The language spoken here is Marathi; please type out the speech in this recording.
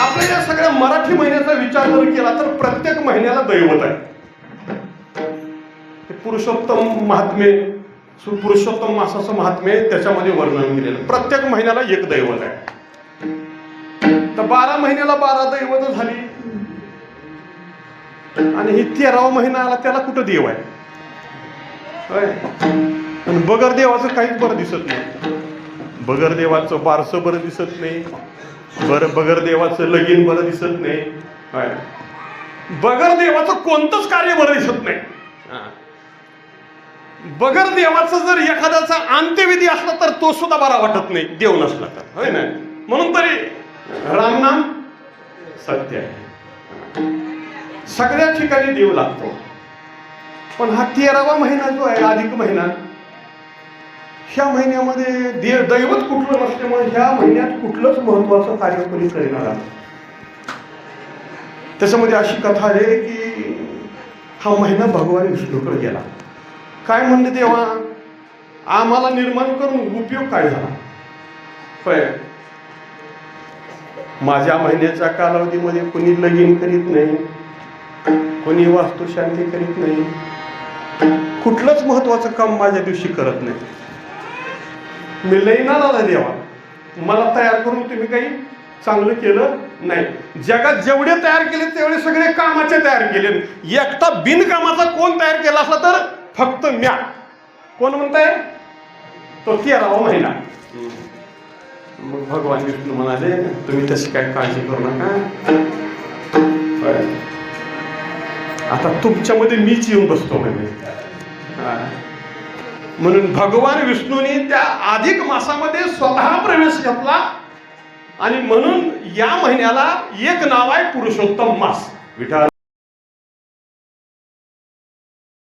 आपल्या या सगळ्या मराठी महिन्याचा विचार जर केला तर प्रत्येक महिन्याला दैवत आहे. पुरुषोत्तम महात्मे, पुरुषोत्तम मासाचं महात्म्य त्याच्यामध्ये वर्णन केलेलं. प्रत्येक महिन्याला एक दैवत आहे. तर 12 महिन्याला 12 दैवत झाली आणि ही 13वा महिना आला त्याला कुठं देव आहे? आणि बगर देवाचं काहीच बरं दिसत नाही. बगर देवाचं बारसं बरं दिसत नाही. बगर देवाचं लगीन बरं दिसत नाही. बगर देवाचं कोणतंच कार्य बरं दिसत नाही. बगर देवाचं जर एखाद्याचा अंत्यविधी असला तर तो सुद्धा बरा वाटत नाही, देव नसला तर, होय ना? म्हणून तरी रामनाम सत्य आहे. सगळ्या ठिकाणी देव लागतो. पण हा 13वा महिना जो आहे, अधिक महिना, ह्या महिन्यामध्ये दैवत कुठलं नसल्यामुळे ह्या महिन्यात कुठलंच महत्वाचं कार्य कोणी करणार. त्याच्यामध्ये अशी कथा आहे की हा महिना भगवान विष्णूकडे गेला. काय म्हणले, देवा आम्हाला निर्माण करून उपयोग काय झाला? होय, माझ्या महिन्याच्या कालावधीमध्ये कोणी लगीन करीत नाही, कोणी वास्तुशांती करीत नाही, कुठलंच महत्वाचं काम माझ्या दिवशी करत नाही. मी लई नाराज आहे देवा, मला तयार करून तुम्ही काही चांगलं केलं नाही. जगात जेवढे तयार केले तेवढे सगळे कामाचे तयार केले. एकटा बिनकामाचा कोण तयार केला असला तर फक्त म्या. कोण म्हणताय? तो 13वा महिना. मग भगवान विष्णू म्हणाले, तुम्ही तशी काय काळजी करू नका, आता तुमच्यामध्ये मीच येऊन बसतो म्हणजे. म्हणून भगवान विष्णूने त्या अधिक मासामध्ये स्वतः प्रवेश घेतला आणि म्हणून या महिन्याला एक नाव आहे पुरुषोत्तम मास. विठ्ठल